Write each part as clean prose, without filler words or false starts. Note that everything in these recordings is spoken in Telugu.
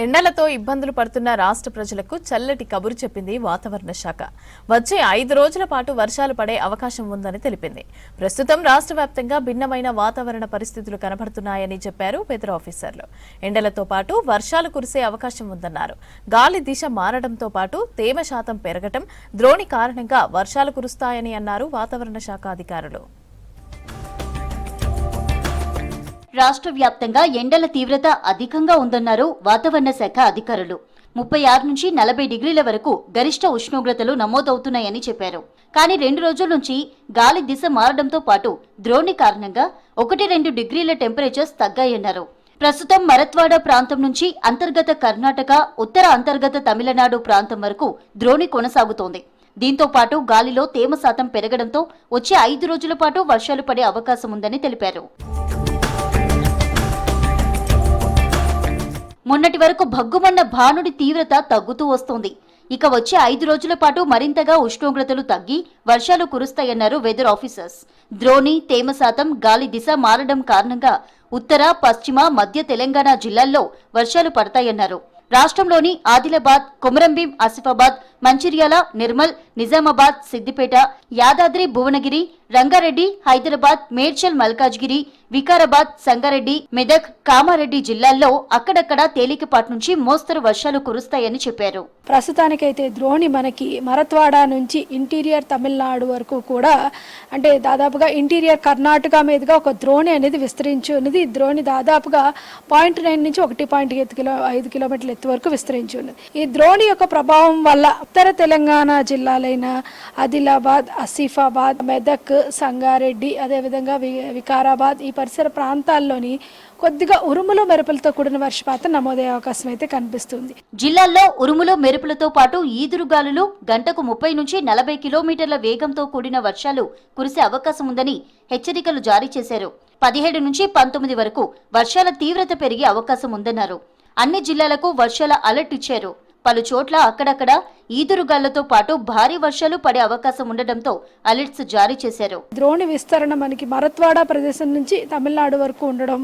ఎండలతో ఇబ్బందులు పడుతున్న రాష్ట్ర ప్రజలకు చల్లటి కబురు చెప్పింది వాతావరణ శాఖ. వచ్చే 5 రోజుల పాటు వర్షాలు పడే అవకాశం ఉందని తెలిపింది. ప్రస్తుతం రాష్ట్ర వ్యాప్తంగా భిన్నమైన వాతావరణ పరిస్థితులు కనబడుతున్నాయని చెప్పారు వెదర్ ఆఫీసర్లు. ఎండలతో పాటు వర్షాలు కురిసే అవకాశం ఉందన్నారు. గాలి దిశ మారడంతో పాటు తేమ శాతం పెరగటం, ద్రోణి కారణంగా వర్షాలు కురుస్తాయని అన్నారు వాతావరణ శాఖ అధికారులు. రాష్ట్ర వ్యాప్తంగా ఎండల తీవ్రత అధికంగా ఉందన్నారు వాతావరణ శాఖ అధికారులు. 36 నుంచి 40 డిగ్రీల వరకు గరిష్ట ఉష్ణోగ్రతలు నమోదవుతున్నాయని చెప్పారు. కానీ 2 రోజుల నుంచి గాలి దిశ మారడంతో పాటు ద్రోణి కారణంగా 1-2 డిగ్రీల టెంపరేచర్స్ తగ్గాయన్నారు. ప్రస్తుతం మరత్వాడ ప్రాంతం నుంచి అంతర్గత కర్ణాటక, ఉత్తర అంతర్గత తమిళనాడు ప్రాంతం వరకు ద్రోణి కొనసాగుతోంది. దీంతో పాటు గాలిలో తేమ శాతం పెరగడంతో వచ్చే 5 రోజుల పాటు వర్షాలు పడే అవకాశం ఉందని తెలిపారు. మొన్నటి వరకు భగ్గుమన్న భానుడి తీవ్రత తగ్గుతూ వస్తోంది. ఇక వచ్చే 5 రోజుల పాటు మరింతగా ఉష్ణోగ్రతలు తగ్గి వర్షాలు కురుస్తాయన్నారు వెదర్ ఆఫీసర్స్. ద్రోణి, తేమ శాతం, గాలి దిశ మారడం కారణంగా ఉత్తర, పశ్చిమ, మధ్య తెలంగాణ జిల్లాల్లో వర్షాలు పడతాయన్నారు. రాష్ట్రంలోని ఆదిలాబాద్, కొమరంభీం, ఆసిఫాబాద్, మంచిర్యాల, నిర్మల్, నిజామాబాద్, సిద్దిపేట, యాదాద్రి, భువనగిరి, రంగారెడ్డి, హైదరాబాద్, మేడ్చల్, మల్కాజ్గిరి, వికారాబాద్, సంగారెడ్డి, మెదక్, కామారెడ్డి జిల్లాల్లో అక్కడక్కడ తేలికపాటి నుంచి మోస్తరు వర్షాలు కురుస్తాయని చెప్పారు. ప్రస్తుతానికైతే ద్రోణి మనకి మరత్వాడ నుంచి ఇంటీరియర్ తమిళనాడు వరకు కూడా, అంటే దాదాపుగా ఇంటీరియర్ కర్ణాటక మీదుగా ఒక ద్రోణి అనేది విస్తరించి ఉన్నది. ద్రోణి దాదాపుగా 0.9 నుంచి 1.5 కిలోమీటర్ల ఎత్తు వరకు విస్తరించి ఉన్నది. ఈ ద్రోణి యొక్క ప్రభావం వల్ల ఉత్తర తెలంగాణ జిల్లాలైన ఆదిలాబాద్, ఆసిఫాబాద్, మెదక్, సంగారెడ్డి, అదేవిధంగా వికారాబాద్ ఈ పరిసర ప్రాంతాల్లోని కొద్దిగా ఉరుములు మెరుపులతో కూడిన వర్షపాతం నమోదయ్యే అవకాశం అయితే కనిపిస్తుంది. జిల్లాల్లో ఉరుములు మెరుపులతో పాటు ఈదురుగాలులు గంటకు 30 నుంచి 40 కిలోమీటర్ల వేగంతో కూడిన వర్షాలు కురిసే అవకాశం ఉందని హెచ్చరికలు జారీ చేశారు. 17 నుంచి 19 వరకు వర్షాల తీవ్రత పెరిగే అవకాశం ఉందన్నారు. అన్ని జిల్లాలకు వర్షాల అలర్ట్ ఇచ్చారు. పలు చోట్ల అక్కడక్కడ ఈదురుగాళ్లతో పాటు భారీ వర్షాలు పడే అవకాశం ఉండడంతో అలర్ట్స్ జారీ చేశారు. ద్రోణి విస్తరణ మనకి మరత్వాడ ప్రదేశం నుంచి తమిళనాడు వరకు ఉండడం,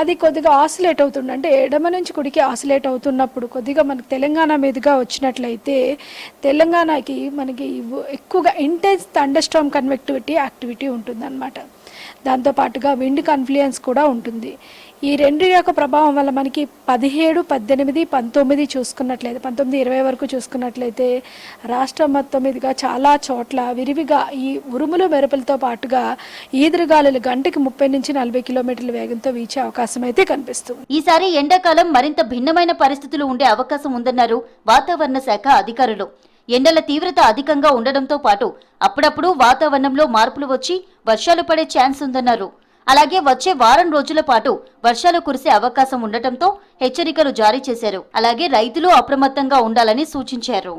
అది కొద్దిగా ఆసిలేట్ అవుతుంది. అంటే ఎడమ నుంచి కుడికి ఆసిలేట్ అవుతున్నప్పుడు కొద్దిగా మనకి తెలంగాణ మీదుగా వచ్చినట్లయితే తెలంగాణకి మనకి ఎక్కువగా ఇంటెన్స్ థండర్ స్టార్మ్ కన్వెక్టివిటీ యాక్టివిటీ ఉంటుందన్నమాట. దాంతోపాటుగా విండ్ కన్ఫ్లుయెన్స్ కూడా ఉంటుంది. ఈ రెండు యొక్క ప్రభావం వల్ల మనకి 17, 18, 19 చూసుకున్నట్లయితే 19, 20 వరకు చూసుకున్నట్లయితే రాష్ట్రం మొత్తం మీదుగా చాలా చోట్ల విరివిగా ఈ ఉరుములు మెరుపులతో పాటుగా ఈదురుగాలులు గంటకి 30 నుంచి 40 కిలోమీటర్ల వేగంతో వీచే అవకాశం అయితే కనిపిస్తుంది. ఈసారి ఎండాకాలం మరింత భిన్నమైన పరిస్థితులు ఉండే అవకాశం ఉందన్నారు వాతావరణ శాఖ అధికారులు. ఎండల తీవ్రత అధికంగా ఉండడంతో పాటు అప్పుడప్పుడు వాతావరణంలో మార్పులు వచ్చి వర్షాలు పడే ఛాన్స్ ఉందన్నారు. అలాగే వచ్చే వారం రోజుల పాటు వర్షాలు కురిసే అవకాశం ఉండటంతో హెచ్చరికలు జారీ చేశారు. అలాగే రైతులు అప్రమత్తంగా ఉండాలని సూచించారు.